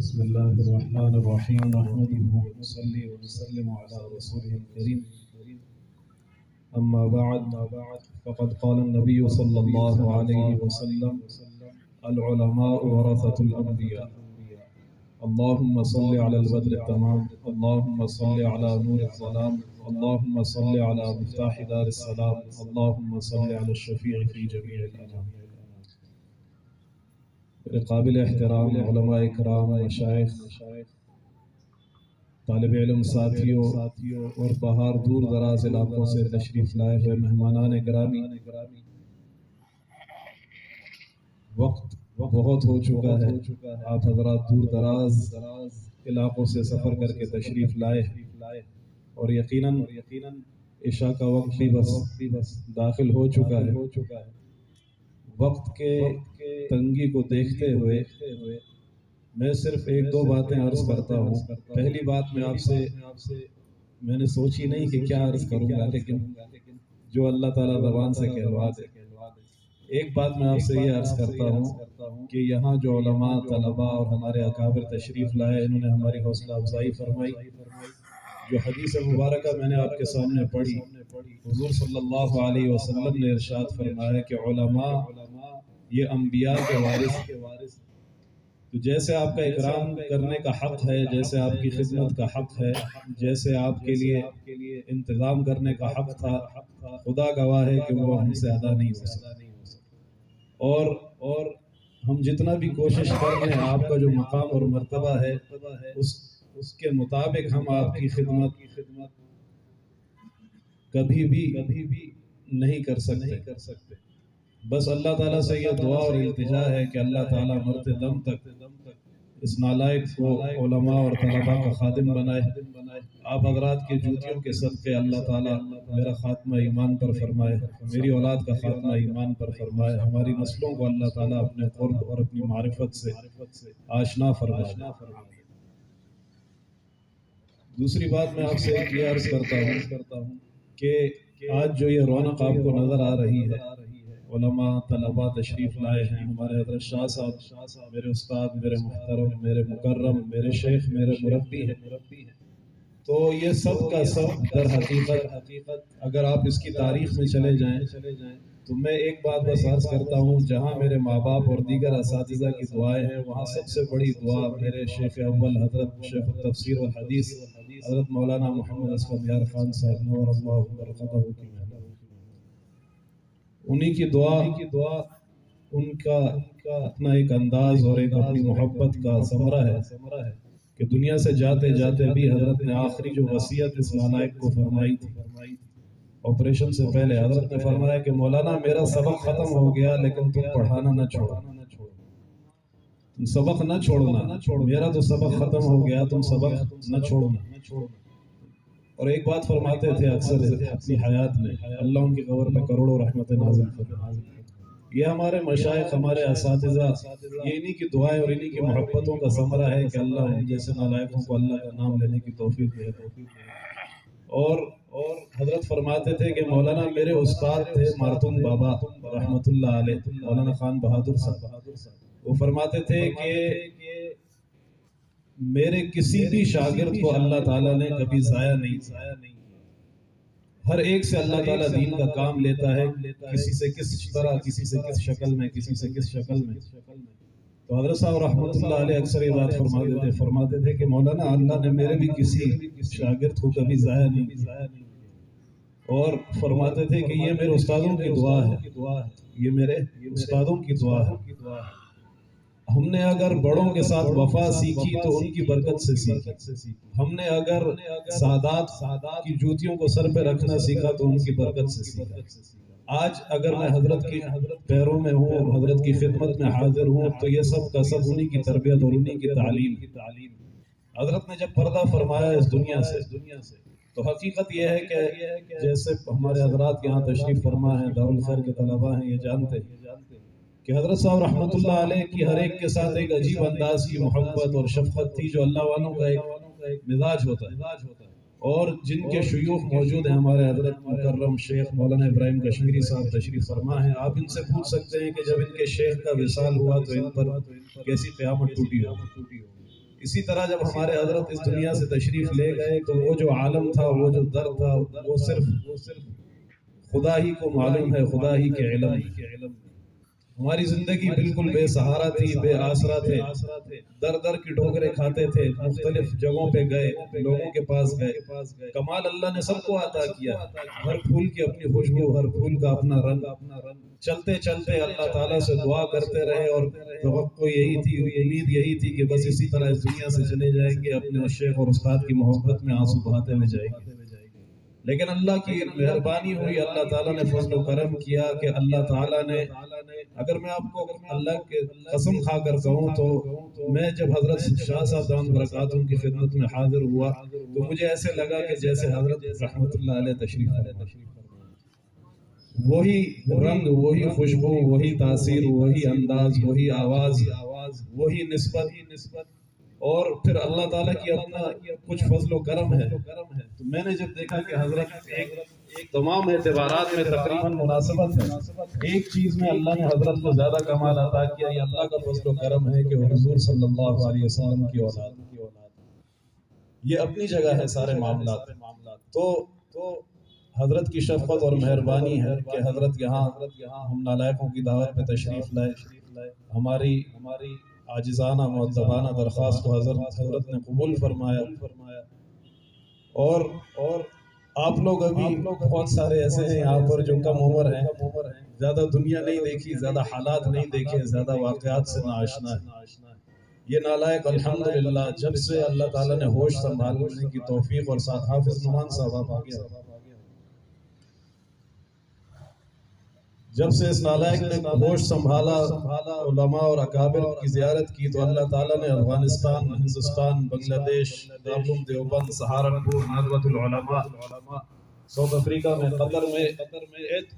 بسم الله الرحمن الرحيم نحمده ونصلي ونسلم على رسوله الكريم أما بعد فقد قال النبي صلى الله عليه وسلم العلماء ورثة الأنبياء اللهم صل على البدر التمام اللهم صل على نور الظلام اللهم صل على مفتاح دار السلام اللهم صل على الشفيع في جميع الأنام. قابل احترام علماء اکرام، مشائخ، طالب علم ساتھیوں اور باہر دور دراز علاقوں سے تشریف لائے ہوئے مہمانان گرامی، وقت بہت ہو چکا ہے، آپ حضرات دور دراز علاقوں سے سفر کر کے تشریف لائے اور یقیناً عشاء کا وقت بھی بس داخل ہو چکا ہے۔ وقت کے تنگی کو دیکھتے ہوئے میں صرف ایک دو باتیں عرض کرتا ہوں۔ پہلی بات میں نے سوچی نہیں کہ کیا عرض کروں گا، لیکن جو اللہ تعالیٰ زبان سے کہلوا دے۔ ایک بات میں آپ سے یہ عرض کرتا ہوں کہ یہاں جو علماء، طلباء اور ہمارے اکابر تشریف لائے، انہوں نے ہماری حوصلہ افزائی فرمائی۔ جو حدیث مبارکہ میں نے آپ کے سامنے پڑھی، حضور صلی اللہ علیہ وسلم نے ارشاد فرمایا کہ علماء یہ انبیاء کے وارث، تو جیسے آپ کا اکرام کرنے کا حق ہے، جیسے آپ کی خدمت کا حق ہے، جیسے آپ کے لیے انتظام کرنے کا حق تھا، خدا گواہ ہے کہ وہ ہم سے ادا نہیں ہو سکتا۔ اور ہم جتنا بھی کوشش کر رہے ہیں، آپ کا جو مقام اور مرتبہ ہے اس کے مطابق ہم آپ کی خدمت کبھی بھی نہیں کر سکتے۔ بس اللہ تعالیٰ سے یہ دعا اور التجا ہے کہ اللہ تعالیٰ مرتے دم تک اس نالائق کو علماء اور طلباء کا خادم بنائے۔ آپ حضرات کے جوتیوں کے صدقے اللہ تعالیٰ میرا خاتمہ ایمان پر فرمائے، میری اولاد کا خاتمہ ایمان پر فرمائے، ہماری نسلوں کو اللہ تعالیٰ اپنے قرب اور اپنی معرفت سے آشنا فرمائے۔ دوسری بات میں آپ سے یہ عرض کرتا ہوں کہ آج جو یہ رونق آپ کو نظر آ رہی ہے، علماء، طلباء تشریف لائے ہیں، ہمارے حضرت شاہ صاحب میرے استاد، میرے محترم، میرے مکرم، میرے شیخ، میرے مربی ہیں، تو یہ سب کا سب در حقیقت اگر آپ اس کی تاریخ میں چلے جائیں تو میں ایک بات بس عرض کرتا ہوں، جہاں میرے ماں باپ اور دیگر اساتذہ کی دعائیں ہیں، وہاں سب سے بڑی دعا میرے شیخ اول حضرت شیخ التفسیر والحدیث حضرت مولانا محمد اسفند یار خان صاحب نور اللہ برکتہ کی محنت، انہی کی دعا، ان کا اپنا ایک انداز اور ایک اپنی محبت کا ثمرہ ہے کہ دنیا سے جاتے جاتے بھی حضرت نے آخری جو وصیت اس نالائق کو فرمائی تھی، آپریشن سے پہلے حضرت نے فرمایا کہ مولانا میرا سبق ختم ہو گیا لیکن تم پڑھانا نہ چھوڑنا، تم سبق نہ چھوڑنا، میرا تو سبق ختم ہو گیا، تم سبق نہ چھوڑنا۔ اور ایک بات فرماتے تھے اکثر اپنی حیات میں، اللہ ان کی قبر میں کروڑوں رحمت نازل فرمائے۔ یہ ہمارے مشائخ، ہمارے اساتذہ، یہ انہی کی دعائیں اور انہی کی محبتوں کا ثمرہ ہے کہ اللہ ان جیسے نالائقوں کو اللہ کا نام لینے کی توفیق دے۔ اور حضرت فرماتے تھے کہ مولانا میرے استاد تھے مارتون بابا رحمت اللہ علیہ، مولانا خان بہادر صاحب، وہ فرماتے تھے کہ میرے کسی بھی شاگرد کو اللہ تعالیٰ نے کبھی ضائع نہیں، ہر ایک سے اللہ تعالیٰ دین کا کام لیتا ہے، کسی سے کس طرح، کسی سے کس شکل میں، کسی سے کس شکل میں۔ تو حضرت صاحب رحمت اللہ علیہ اکثر یہ بات فرماتے تھے کہ مولانا اللہ نے میرے بھی کسی شاگرد کو کبھی ضائع نہیں، اور فرماتے تھے کہ یہ میرے استادوں کی دعا ہے، یہ میرے استادوں کی دعا ہے۔ ہم نے اگر بڑوں کے ساتھ وفا سیکھی تو ان کی برکت سے سیکھی، ہم نے اگر سادات کی جوتیوں کو سر پہ رکھنا سیکھا تو ان کی برکت سے سیکھا۔ آج اگر میں حضرت کی پیروں میں ہوں، حضرت کی خدمت میں حاضر ہوں، تو یہ سب کا سب انہی کی تربیت اور انہی کی تعلیم۔ حضرت نے جب پردہ فرمایا اس دنیا سے تو حقیقت یہ ہے کہ جیسے ہمارے حضرات یہاں تشریف فرما ہیں، دارالخیر کے طلباء ہیں، یہ جانتے ہیں کہ حضرت صاحب رحمت اللہ علیہ کی ہر ایک کے ساتھ ایک عجیب انداز کی محبت اور شفقت تھی، جو اللہ والوں کا ایک مزاج ہوتا ہے۔ اور جن کے شیوخ موجود ہیں، ہمارے حضرت مکرم شیخ مولانا ابراہیم کشمیری صاحب تشریف فرما ہیں، آپ ان سے پوچھ سکتے ہیں کہ جب ان کے شیخ کا وصال ہوا تو ان پر کیسی قیامت ٹوٹی ہو۔ اسی طرح جب ہمارے حضرت اس دنیا سے تشریف لے گئے تو وہ جو عالم تھا، وہ جو در تھا، وہ صرف خدا ہی کو معلوم ہے، خدا ہی کے علم۔ ہماری زندگی بالکل بے سہارا تھی، بے آسرا تھے، در در کی ٹھوکریں کھاتے تھے، مختلف جگہوں پہ گئے، لوگوں کے پاس گئے۔ کمال اللہ نے سب کو عطا کیا، ہر پھول کی اپنی خوشبو، ہر پھول کا اپنا رنگ۔ چلتے چلتے اللہ تعالیٰ سے دعا کرتے رہے، اور توقع یہی تھی، امید یہی تھی کہ بس اسی طرح اس دنیا سے چلے جائیں گے، اپنے شیخ اور استاد کی محبت میں آنسو بہاتے ہوئے جائیں گے۔ لیکن اللہ کی مہربانی ہوئی، اللہ تعالیٰ نے فضل و کرم کیا کہ اللہ تعالیٰ نے، اگر میں آپ کو اللہ کے قسم کھا کر کہوں تو میں جب حضرت شاہ صاحب دامت برکاتہم کی خدمت میں حاضر ہوا تو مجھے ایسے لگا کہ جیسے حضرت رحمت اللہ علیہ تشریف لائے۔ وہی رنگ، وہی خوشبو، وہی تاثیر، وہی انداز، وہی آواز، وہی نسبت، اور پھر اللہ تعالیٰ کی اپنا کچھ فضل و کرم ہے۔ تو میں نے جب دیکھا کہ حضرت ایک تمام اعتبارات میں تقریباً مناسبت ہے، ایک چیز میں اللہ نے حضرت کو زیادہ کمال عطا کیا، یہ اللہ کا فضل و کرم ہے کہ وہ حضور صلی اللہ علیہ وسلم کی اولاد، یہ اپنی جگہ ہے سارے معاملات۔ تو حضرت کی شفقت اور مہربانی ہے کہ حضرت یہاں ہم نالائقوں کی دعوت پہ تشریف لائے، ہماری عاجزانہ مؤدبانہ درخواست کو حضرت نے قبول فرمایا، اور آپ لوگ ابھی بہت سارے ایسے ہیں یہاں پر جو کم عمر ہیں، زیادہ دنیا نہیں دیکھی، زیادہ حالات نہیں دیکھے، زیادہ واقعات سے ناآشنا ہے۔ یہ نالائق الحمدللہ جب سے اللہ تعالیٰ نے ہوش سنبھالنے کی توفیق، اور ساتھ حافظ نعمان صاحب آ گیا، جب سے اس نالائق نے ہوش سنبھالا، علماء اور اکابر کی زیارت کی، تو اللہ تعالیٰ نے افغانستان، ہندوستان، بنگلہ دیش، دارالعلوم دیوبند، سہارنپور، ندوۃ العلماء، ساؤتھ افریقہ میں، قطر میں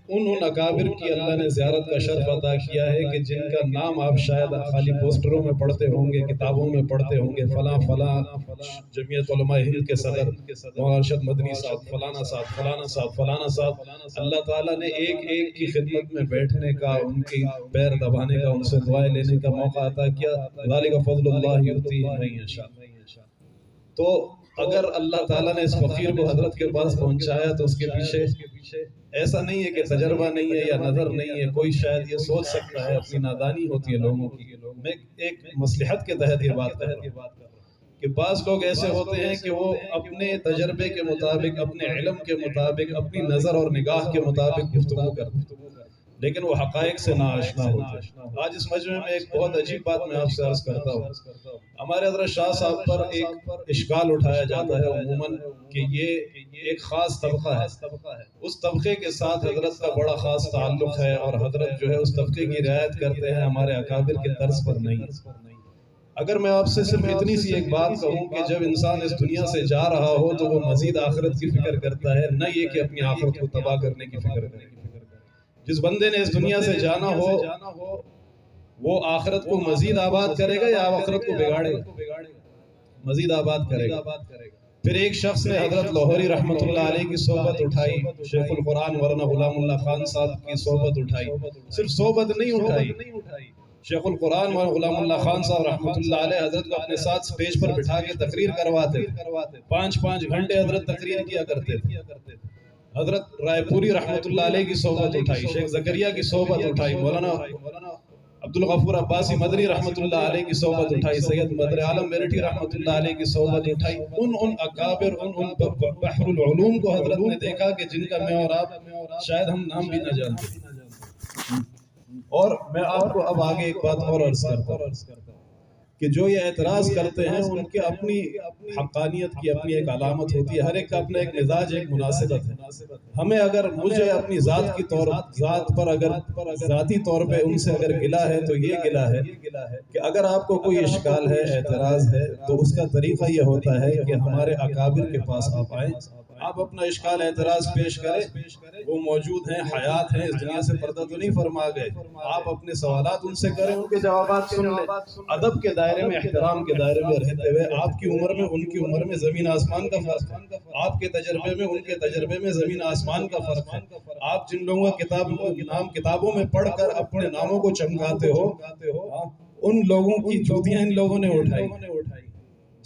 ان اکابر کی اللہ نے زیارت کا شرف عطا کیا ہے کہ جن کا نام آپ شاید خالی پوسٹروں میں پڑھتے ہوں گے، کتابوں میں پڑھتے ہوں گے، فلاں جمعیت علماء ہند کے صدر مولانا ارشد مدنی صاحب، فلانا صاحب۔ اللہ تعالیٰ نے ایک کی خدمت میں بیٹھنے کا، ان کی پیر دبانے کا، ان سے دعائیں لینے کا موقع عطا کیا۔ ذالک فضل اللہ یؤتیہ من یشاء۔ تو اگر اللہ تعالیٰ نے اس فقیر کو حضرت کے پاس پہنچایا تو اس کے پیچھے ایسا نہیں ہے کہ تجربہ نہیں ہے یا نظر نہیں ہے۔ کوئی شاید یہ سوچ سکتا ہے، اپنی نادانی ہوتی ہے لوگوں کی۔ میں ایک مصلحت کے تحت یہ بات کر رہا ہوں کہ بعض لوگ ایسے ہوتے ہیں کہ وہ اپنے تجربے کے مطابق، اپنے علم کے مطابق، اپنی نظر اور نگاہ کے مطابق گفتگو کرتے ہیں، لیکن وہ حقائق سے ناآشنا ہوتے ہیں۔ آج اس مجمع میں ایک بہت عجیب بات میں آپ سے عرض کرتا ہوں۔ ہمارے حضرت شاہ صاحب پر ایک اشکال اٹھایا جاتا ہے عموماً کہ یہ ایک خاص طبقہ ہے، اس طبقے کے ساتھ حضرت کا بڑا خاص تعلق ہے، اور حضرت جو ہے اس طبقے کی رعایت کرتے ہیں، ہمارے اکابر کے طرز پر نہیں۔ اگر میں آپ سے صرف اتنی سی ایک بات کہوں کہ جب انسان اس دنیا سے جا رہا ہو تو وہ مزید آخرت کی فکر کرتا ہے، نہ یہ کہ اپنی آخرت کو تباہ کرنے کی فکر کرے۔ جس بندے نے اس دنیا سے جانا ہو وہ آخرت کو مزید آباد کرے گا یا آخرت کو بگاڑے گا؟ مزید آباد کرے گا۔ پھر ایک شخص نے حضرت لاہوری رحمت اللہ علیہ کی صحبت اٹھائی، شیخ القرآن مولانا غلام اللہ خان صاحب کی صحبت اٹھائی، صرف صحبت نہیں اٹھائی، شیخ القرآن مولانا غلام اللہ خان صاحب رحمت اللہ علیہ حضرت کو اپنے ساتھ سٹیج پر بٹھا کے تقریر کرواتے، 5 گھنٹے حضرت تقریر کیا کرتے تھے۔ حضرت رائے پوری رحمت اللہ علیہ کی صحبت اٹھائی، شیخ زکریا کی صحبت اٹھائی، مولانا عبدالغفور عباسی مدنی رحمت اللہ علیہ کی صحبت اٹھائی، سید بدر عالم میرٹھی رحمت اللہ علیہ کی صحبت اٹھائی۔ ان اکابر، ان بحر العلوم کو حضرت نے دیکھا کہ جن کا میں اور آپ شاید ہم نام بھی نہ جانتے۔ اور میں آپ کو اب آگے ایک بات اور عرض کرتا ہوں کہ جو یہ اعتراض کرتے ہیں ان کی اپنی حقانیت کی اپنی ایک علامت ہوتی ہے، ہر ایک کا اپنا ایک مزاج، ایک مناسبت ہے۔ ہمیں اگر مجھے اپنی ذات پر اگر ذاتی طور پہ ان سے اگر گلہ ہے تو یہ گلہ ہے کہ اگر آپ کو کوئی اشکال ہے، اعتراض ہے، تو اس کا طریقہ یہ ہوتا ہے کہ ہمارے اکابر کے پاس آپ آئیں، آپ اپنا اشکال اعتراض پیش کریں، وہ موجود ہیں، حیات ہیں، اس دنیا سے پردہ تو نہیں فرما گئے، آپ اپنے سوالات ان سے کریں، ان کے جوابات سن لیں، ادب کے دائرے میں، احترام کے دائرے میں رہتے ہوئے۔ آپ کی عمر میں ان کی عمر میں زمین آسمان کا فرق ہے، آپ کے تجربے میں ان کے تجربے میں زمین آسمان کا فرق ہے۔ آپ جن لوگوں کا نام کتابوں میں پڑھ کر اپنے ناموں کو چمکاتے ہو، ان لوگوں کی جوتیاں ان لوگوں نے اٹھائی،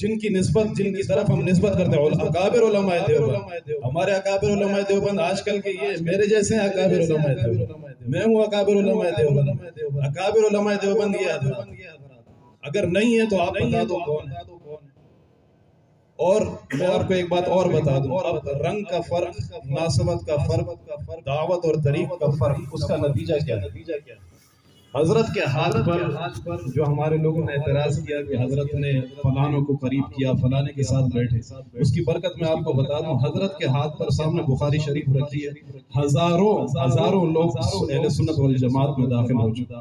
جن کی طرف ہم نسبت کرتے ہیں اکابر علماء دیوبند، ہمارے اکابر علماء دیوبند آج کل کے یہ میرے جیسے ہیں اکابر علماء دیوبند، میں ہوں اکابر علماء دیوبند، اکابر علماء دیوبند یہ حضرات، اگر نہیں ہے تو آپ بتا دو کون ہے۔ اور میں آپ کو ایک بات اور بتا دوں، اب رنگ کا فرق، مناسبت کا فرق، دعوت اور طریق کا فرق، اس کا نتیجہ کیا ہے؟ حضرت کے ہاتھ پر جو ہمارے لوگوں نے اعتراض کیا کہ حضرت نے فلانوں کو قریب کیا، فلانے کے ساتھ بیٹھے، اس کی برکت میں آپ کو بتا دوں، حضرت کے ہاتھ پر سامنے بخاری شریف رکھی ہے، ہزاروں لوگ اہل سنت والجماعت میں داخل ہو چکے،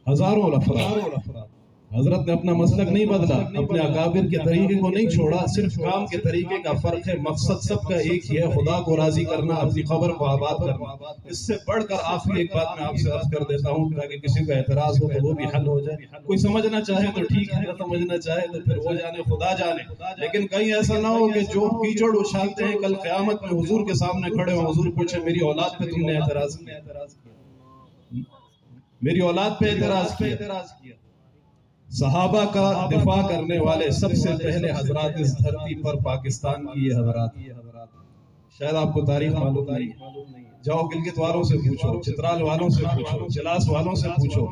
ہزاروں افراد۔ حضرت نے اپنا مسلک نہیں بدلا، اپنے اکابر کے طریقے کو نہیں چھوڑا، صرف کام کے طریقے کا فرق ہے، مقصد سب کا ایک ہی ہے، خدا کو راضی کرنا، اپنی قبر کو آباد کرنا۔ اس سے بڑھ کر آخری ایک بات میں آپ سے عرض کر دیتا ہوں تاکہ کسی کا اعتراض ہو تو وہ بھی حل ہو جائے، کوئی سمجھنا چاہے تو ٹھیک ہے، نہ سمجھنا چاہے تو پھر وہ جانے، خدا جانے، لیکن کہیں ایسا نہ ہو کہ جو کیچڑ اچھالتے ہیں کل قیامت میں حضور کے سامنے کھڑے ہوں، حضور پوچھے میری اولاد پہ تم نے اعتراض کیا، میری اولاد پہ اعتراض کیا۔ صحابہ کا دفاع کرنے والے سب سے پہلے حضرات اس دھرتی پر پاکستان کی یہ حضرات، شاید آپ کو تاریخ معلوم نہیں، جاؤ گلگت والوں سے پوچھو، چترال والوں سے پوچھو، چلاس والوں سے پوچھو،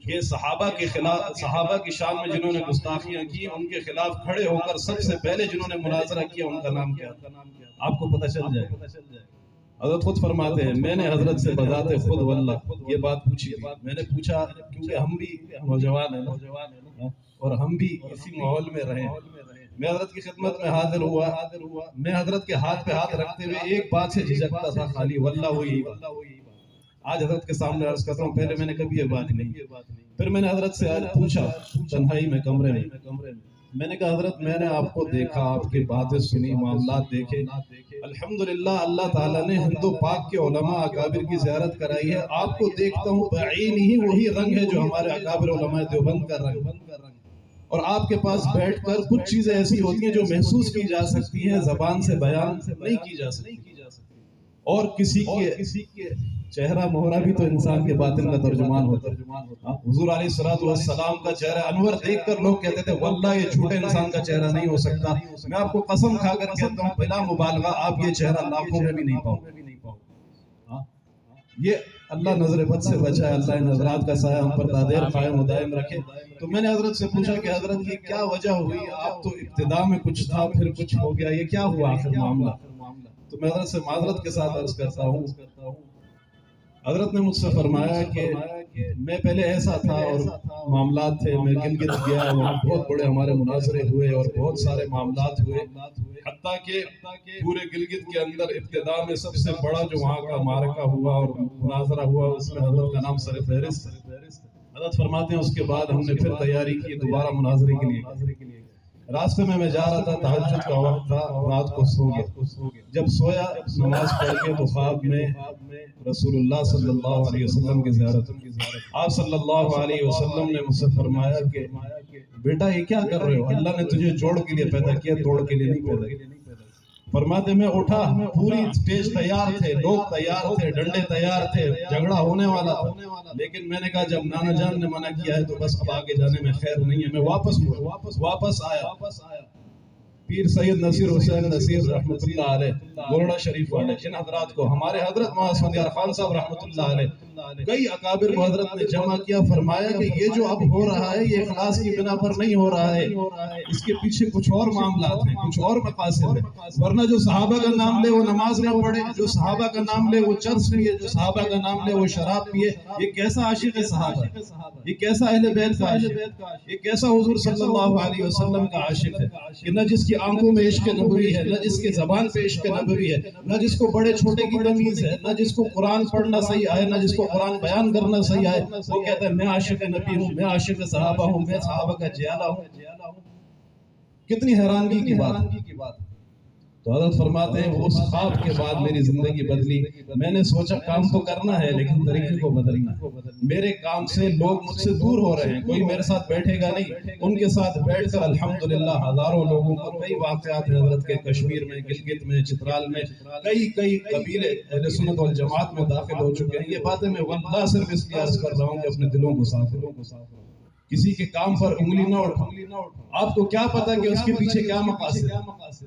یہ صحابہ کے خلاف، صحابہ کی شان میں جنہوں نے گستاخیاں کی، ان کے خلاف کھڑے ہو کر سب سے پہلے جنہوں نے مناظرہ کیا ان کا نام کیا تھا، آپ کو پتہ چل جائے۔ حضرت خود فرماتے ہیں میں نے حضرت سے بذات خود واللہ یہ بات پوچھی، میں نے پوچھا کیونکہ ہم بھی نوجوان ہیں اور ہم بھی اسی ماحول میں رہے ہیں، میں حضرت کی خدمت میں حاضر ہوا، میں حضرت کے ہاتھ پہ ہاتھ رکھتے ہوئے ایک بات سے جھجکتا تھا، خالی واللہ وہی بات۔ آج حضرت کے سامنے عرض کرتا ہوں، پہلے میں نے کبھی یہ بات نہیں، پھر میں نے حضرت سے پوچھا تنہائی میں، کمرے میں نے کہا حضرت میں نے آپ کو دیکھا، آپ کی باتیں سنی، معاملات دیکھے، الحمدللہ اللہ تعالیٰ نے ہند و پاک کے علماء اکابر کی زیارت کرائی ہے، آپ کو دیکھتا ہوں بعین ہی وہی رنگ ہے جو ہمارے اکابر علماء دیوبند کا رنگ، اور آپ کے پاس بیٹھ کر کچھ چیزیں ایسی ہوتی ہیں جو محسوس کی جا سکتی ہیں، زبان سے بیان نہیں کی جا سکتی، اور کسی کے چہرہ مہرہ بھی تو انسان کے باطن کا ترجمان ہوتا ہے۔ حضور علیہ الصلوۃ والسلام کا چہرہ انور دیکھ کر لوگ کہتے تھے واللہ یہ جھوٹے انسان کا چہرہ نہیں ہو سکتا، میں آپ کو قسم کھا کر کہتا ہوں بلا مبالغہ آپ یہ چہرہ لاکھوں میں بھی نہیں پاؤ۔ یہ اللہ نظر بد سے بچائے، اللہ ان حضرات کا سایہ ہم پر دادیر قائم و دائم رکھے۔ تو میں نے حضرت سے پوچھا کہ حضرت یہ کیا وجہ ہوئی، آپ تو ابتدا میں کچھ تھا پھر کچھ ہو گیا، یہ کیا ہوا آخر معاملہ؟ تو میں حضرت سے معذرت کے ساتھ عرض کرتا ہوں، حضرت نے مجھ سے فرمایا کہ میں پہلے ایسا تھا اور معاملات تھے، میں گلگت گیا، وہاں بہت بڑے ہمارے مناظرے ہوئے اور بہت سارے معاملات ہوئے، حتیٰ کہ پورے گلگت کے اندر ابتدا میں سب سے بڑا جو وہاں کا معرکہ ہوا اور مناظرہ ہوا اس میں حضرت کا نام سر فہرست ہے۔ حضرت فرماتے ہیں اس کے بعد ہم نے پھر تیاری کی دوبارہ مناظرے کے لیے، راستے میں جا رہا تھا، تہجد کا وقت تھا، رات کو سو گیا، جب سویا نماز پڑھ کے تو خواب میں رسول اللہ صلی اللہ علیہ وسلم کی زیارت، آپ صلی اللہ علیہ وسلم نے مجھ سے فرمایا کہ بیٹا یہ کیا کر رہے ہو، اللہ نے تجھے جوڑ کے لیے پیدا کیا، توڑ کے لیے نہیں پیدا کیا۔ فرماتے میں اٹھا، پوری سٹیج تیار تھے، لوگ تیار تھے، ڈنڈے تیار تھے، جھگڑا ہونے والا تھا، لیکن میں نے کہا جب نانا جان نے منع کیا ہے تو بس اب آگے جانے میں خیر نہیں ہے، میں واپس آیا۔ پیر سید نصیر حسین نصیر رحمۃ اللہ علیہ گولڑا شریف والے، ان حضرات کو ہمارے حضرت مولانا اسفندیار خان صاحب رحمۃ اللہ علیہ کئی اکابر کو حضرت نے جمع کیا، فرمایا کہ یہ جو اب ہو رہا ہے یہ اخلاص کی بنا پر نہیں ہو رہا ہے، اس کے پیچھے کچھ اور معاملات ہیں، کچھ اور مقاصد ہیں، ورنہ جو صحابہ کا نام لے وہ نماز نہ پڑھے، جو صحابہ کا نام لے وہ چرس پیے، جو صحابہ کا نام لے وہ شراب پیے، یہ کیسا عاشق ہے صحابہ، یہ کیسا اہل بیت کا عاشق ہے، یہ کیسا حضور صلی اللہ علیہ وسلم کا عاشق ہے کہ نہ جس کی آنکھوں میں عشق نبوی ہے، نہ جس کے زبان پہ عشق نبوی ہے، نہ جس کو بڑے چھوٹے کی تمیز ہے، نہ جس کو قرآن پڑھنا صحیح آئے، نہ جس کو قرآن بیان کرنا صحیح آئے، وہ کہتا ہے میں عاشق نبی ہوں، میں عاشق صحابہ ہوں، میں صحابہ کا جیالہ ہوں۔ کتنی حیرانگی کی بات۔ تو حضرت فرماتے ہیں وہ اس خواب کے بعد میری زندگی بدلی، میں نے سوچا کام تو کرنا ہے لیکن طریقے کو بدلنا ہے، میرے کام سے لوگ مجھ سے دور ہو رہے ہیں، کوئی میرے ساتھ بیٹھے گا نہیں، ان کے ساتھ بیٹھ کر الحمدللہ ہزاروں لوگوں کو کئی واقعات ہیں حضرت کے، کشمیر میں، گلگت میں، چترال میں، کئی قبیلے اہل سنت والجماعت میں داخل ہو چکے ہیں۔ یہ باتیں میں واللہ صرف اس لیے عرض کر رہا ہوں کہ اپنے دلوں کو صاف کروں۔ کسی کے کام پر انگلی نہ اٹھاؤ. آپ کو کیا پتا کہ اس کے پیچھے کیا مقاصد ہے؟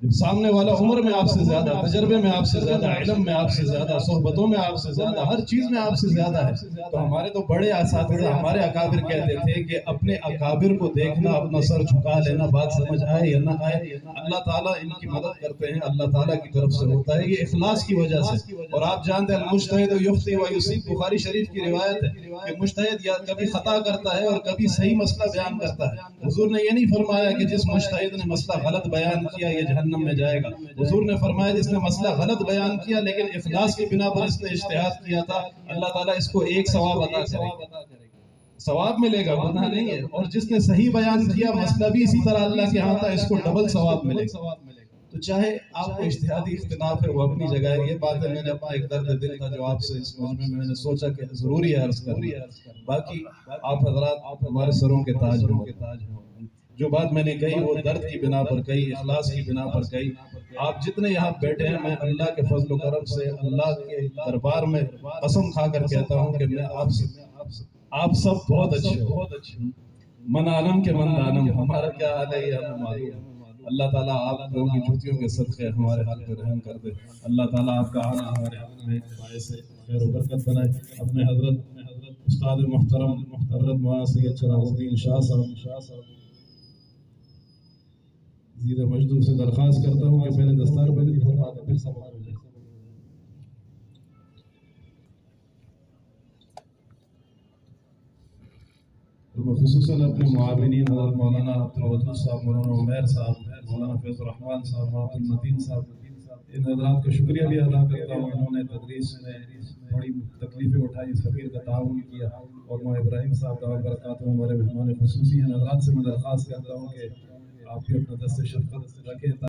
جب سامنے والا عمر میں آپ سے زیادہ، تجربے میں آپ سے زیادہ، علم میں آپ سے زیادہ، صحبتوں میں آپ سے زیادہ، ہر چیز میں آپ سے زیادہ ہے، تو ہمارے تو بڑے اساتذہ، ہمارے اکابر کہتے تھے کہ اپنے اکابر کو دیکھنا، اپنا سر جھکا لینا، بات سمجھ آئے یا نہ آئے، اللہ تعالیٰ ان کی مدد کرتے ہیں، اللہ تعالیٰ کی طرف سے ہوتا ہے، یہ اخلاص کی وجہ سے. اور آپ جانتے ہیں المجتہد یخطئ و یصیب، بخاری شریف کی روایت ہے کہ مجتہد یا کبھی خطا کرتا ہے اور کبھی صحیح مسئلہ بیان کرتا ہے. حضور نے یہ نہیں فرمایا کہ جس مجتہد نے مسئلہ غلط بیان کیا یہ جہنم میں جائے گا. حضور نے فرمایا جس نے مسئلہ غلط بیان کیا لیکن اخلاص کی بنا پر اس نے اجتہاد کیا تھا، اللہ تعالیٰ اس کو ایک ثواب عطا کرے گا، ثواب ملے گا، گناہ نہیں ہے. اور جس نے صحیح بیان کیا، مسئلہ بھی اسی طرح اللہ کے ہاں تھا، اس کو ڈبل ثواب ملے گا. تو چاہے آپ کو اجتہادی اختلاف ہے وہ اپنی جگہ ہے. یہ بات ہے، میں نے اپنا ایک درد دل تھا جو آپ سے اس مجمع میں نے سوچا کہ ضروری ہے عرض کرنا. باقی آپ حضرات ہمارے سروں کے تاج ہوں. جو بات میں نے کہی وہ درد کی بنا پر کہی، اخلاص کی بنا پر کہی. آپ جتنے یہاں بیٹھے ہیں، میں اللہ کے فضل و کرم سے، اللہ کے دربار میں قسم کھا کر کہتا ہوں کہ میں آپ سب بہت اچھے ہو. من عالم کے من دانم، ہمارا کیا حال ہے یہ ہمیں معلوم. اللہ تعالیٰ آپ لوگوں کی جوتیوں کے صدقے ہمارے حال پہ رحم کر دے. اللہ تعالیٰ آپ کا آنا ہمارے حال میں باعث خیر و برکت بنائے. اپنے حضرت استاد محترم حضرت مولانا سید چراغ الدین شاہ صاحب زیر مجدور سے درخواست کرتا ہوں کہ میں نے دستار بندی فرما دیں، پھر سوال ہو جائے. میں خصوصاً اپنے معاونین حضرت مولانا عبدالودود صاحب، مولانا عمیر صاحب، مولانا فیض الرحمن صاحب، مولانا عبدالمتین صاحب، ان حضرات کا شکریہ بھی ادا کرتا ہوں. انہوں نے تدریس میں بڑی تکلیفیں اٹھائی، اس فقیر کا تعاون کیا. اور مولانا ابراہیم صاحب دعوت برکاتہ ہمارے مہمان خصوصی ہیں. حضرات سے میں درخواست کرتا ہوں کہ آپ بھی اپنا دست شفقت رکھیں.